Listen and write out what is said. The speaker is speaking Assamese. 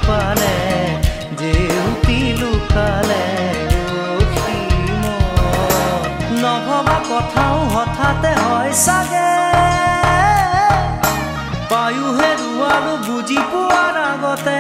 পালে জেউতি লুকালে নভবা কথাও হঠাতে হয় চাগে পায়ো হেৰুৱালো বুজি পোৱাৰ আগতে